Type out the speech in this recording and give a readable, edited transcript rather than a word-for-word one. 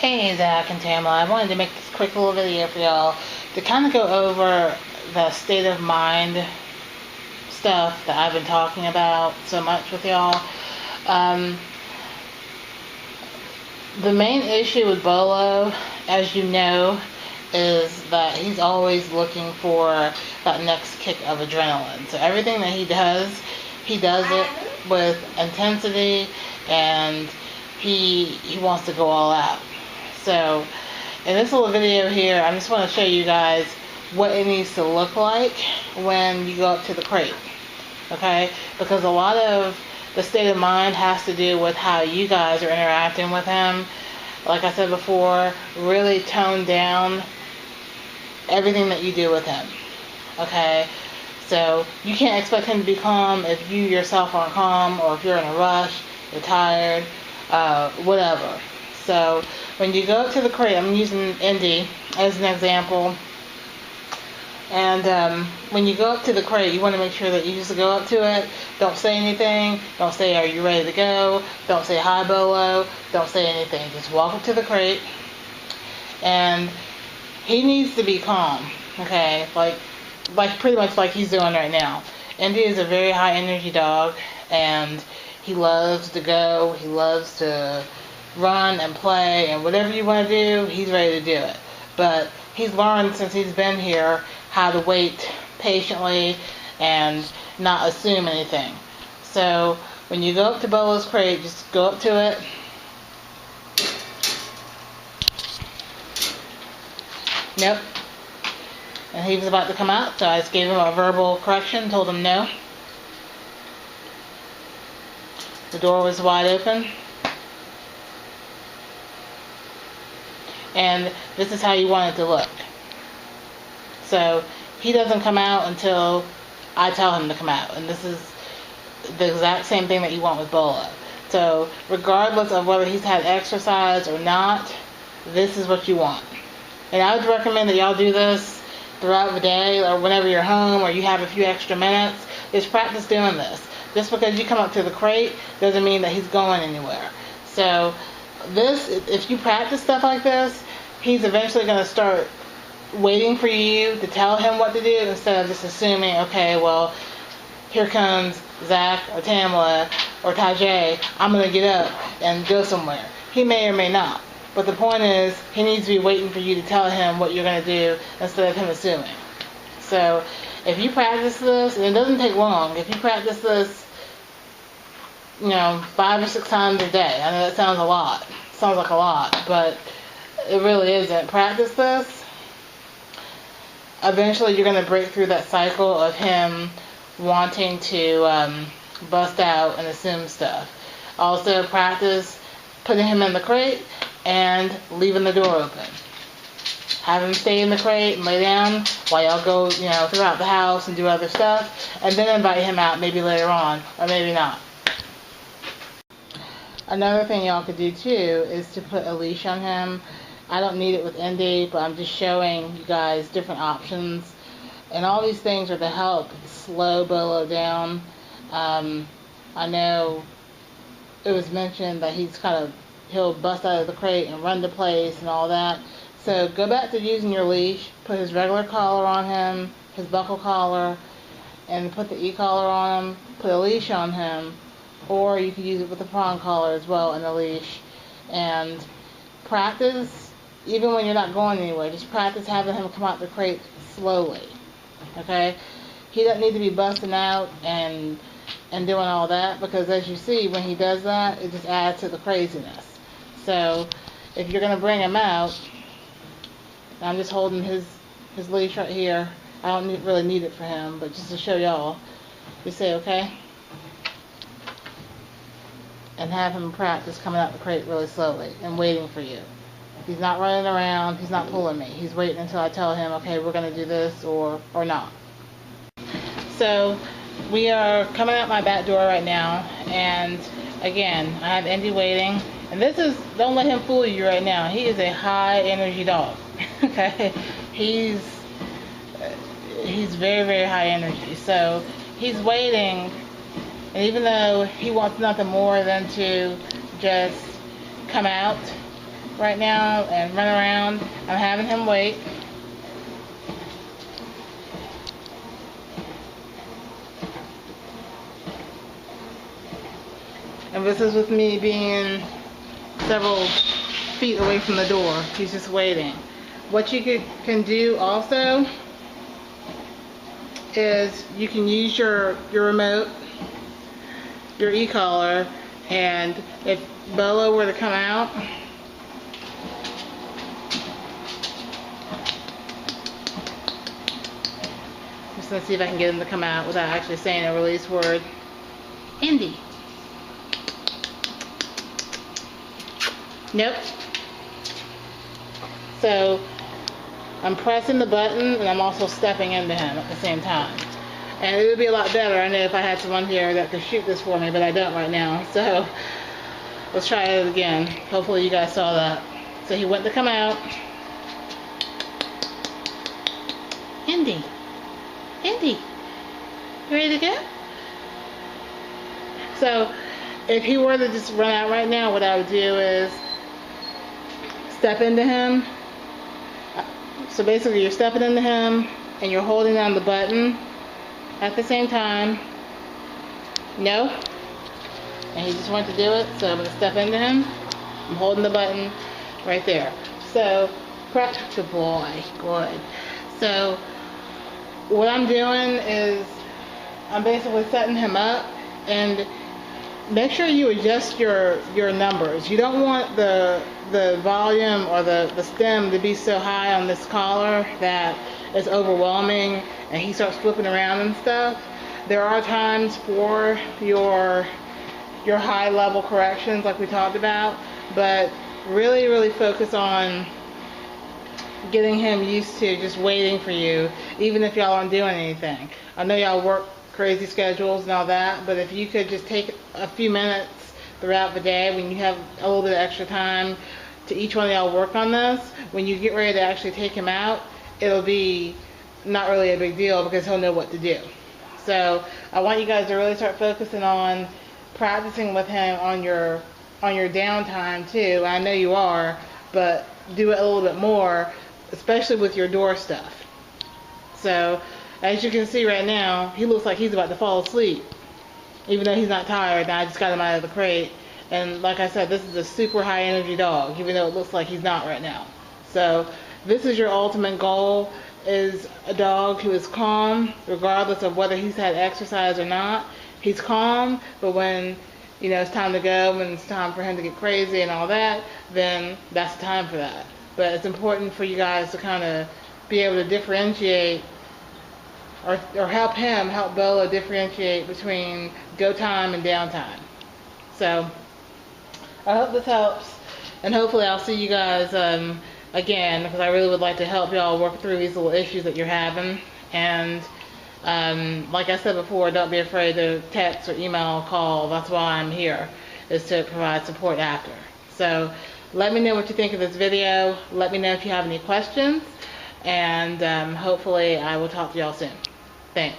Hey Zach and Tamla, I wanted to make this quick little video for y'all to kind of go over the state of mind stuff that I've been talking about so much with y'all. The main issue with Bolo, as you know, is that he's always looking for that next kick of adrenaline. So everything that he does it with intensity, and he wants to go all out. So in this little video here, I just want to show you guys what it needs to look like when you go up to the crate. Okay? Because a lot of the state of mind has to do with how you guys are interacting with him. Like I said before, really tone down everything that you do with him. Okay? So you can't expect him to be calm if you yourself aren't calm, or if you're in a rush, you're tired, whatever. So when you go up to the crate, I'm using Indy as an example. And when you go up to the crate, you want to make sure that you just go up to it. Don't say anything. Don't say, "Are you ready to go?" Don't say, "Hi, Bolo." Don't say anything. Just walk up to the crate. And he needs to be calm. Okay? Like pretty much like he's doing right now. Indy is a very high energy dog, and he loves to go. He loves to run and play, and whatever you want to do, he's ready to do it. But he's learned since he's been here how to wait patiently and not assume anything. So when you go up to Bolo's crate, just go up to it. Nope. And he was about to come out, so I just gave him a verbal correction, told him no. The door was wide open. And this is how you want it to look. So he doesn't come out until I tell him to come out. And this is the exact same thing that you want with Bolo. So regardless of whether he's had exercise or not, this is what you want. And I would recommend that y'all do this throughout the day, or whenever you're home or you have a few extra minutes. Just practice doing this. Just because you come up to the crate doesn't mean that he's going anywhere. So this, if you practice stuff like this, he's eventually going to start waiting for you to tell him what to do, instead of just assuming, okay, well, here comes Zach or Tamla or Tajay, I'm going to get up and go somewhere. He may or may not. But the point is, he needs to be waiting for you to tell him what you're going to do, instead of him assuming. So if you practice this, and it doesn't take long, if you practice this, 5 or 6 times a day. I know that sounds a lot. Sounds like a lot, but it really isn't. Practice this. Eventually you're going to break through that cycle of him wanting to bust out and assume stuff. Also practice putting him in the crate and leaving the door open. Have him stay in the crate and lay down while y'all go, throughout the house and do other stuff, and then invite him out maybe later on, or maybe not. Another thing y'all could do too is to put a leash on him. I don't need it with Indy, but I'm just showing you guys different options. And all these things are to help slow Bolo down. I know it was mentioned that he'll bust out of the crate and run to place and all that. So go back to using your leash. Put his regular collar on him, his buckle collar, and put the e-collar on him. Put a leash on him. Or you could use it with a prong collar as well and a leash. And practice, even when you're not going anywhere, just practice having him come out the crate slowly. Okay? He doesn't need to be busting out and doing all that, because as you see, when he does that, it just adds to the craziness. So if you're going to bring him out, I'm just holding his leash right here. I don't really need it for him, but just to show y'all, just say okay. And have him practice coming out the crate really slowly and waiting for you. He's not running around. He's not pulling me. He's waiting until I tell him, okay, we're going to do this or not. So we are coming out my back door right now. And again, I have Indy waiting. And this is, don't let him fool you right now. He is a high energy dog. Okay? He's very, very high energy. So he's waiting. And even though he wants nothing more than to just come out, right now and run around. I'm having him wait. And this is with me being several feet away from the door. He's just waiting. What you can do also is you can use your remote, your e-collar, and if Bolo were to come out, just gonna see if I can get him to come out without actually saying a release word. Indy. Nope. So I'm pressing the button and I'm also stepping into him at the same time. And it would be a lot better, I know, if I had someone here that could shoot this for me, but I don't right now. So let's try it again. Hopefully you guys saw that. So he went to come out. Indy. Indy. You ready to go? So if he were to just run out right now, what I would do is step into him. So basically you're stepping into him and you're holding down the button at the same time. No. And he just wanted to do it, so I'm going to step into him. I'm holding the button right there. So, good boy, good. So, what I'm doing is I'm basically setting him up, and make sure you adjust your numbers. You don't want the volume or the stem to be so high on this collar that it's overwhelming and he starts flipping around and stuff. There are times for your high level corrections like we talked about, but really focus on getting him used to just waiting for you, even if y'all aren't doing anything. I know y'all work crazy schedules and all that, but if you could just take a few minutes throughout the day when you have a little bit of extra time to each one of y'all work on this, when you get ready to actually take him out, it'll be not really a big deal because he'll know what to do. So I want you guys to really start focusing on practicing with him on your downtime too. I know you are, but do it a little bit more, especially with your door stuff. So as you can see right now, he looks like he's about to fall asleep, even though he's not tired. Now I just got him out of the crate, and like I said, this is a super high energy dog, even though it looks like he's not right now. So this is your ultimate goal, is a dog who is calm regardless of whether he's had exercise or not. He's calm, but when it's time to go, when it's time for him to get crazy and all that, then that's the time for that. But it's important for you guys to kind of be able to differentiate or help Bolo differentiate between go time and downtime. So I hope this helps, and hopefully I'll see you guys again, because I really would like to help y'all work through these little issues that you're having. And like I said before, don't be afraid to text or email or call. That's why I'm here, is to provide support after. So let me know what you think of this video. Let me know if you have any questions, and hopefully I will talk to y'all soon. Thanks.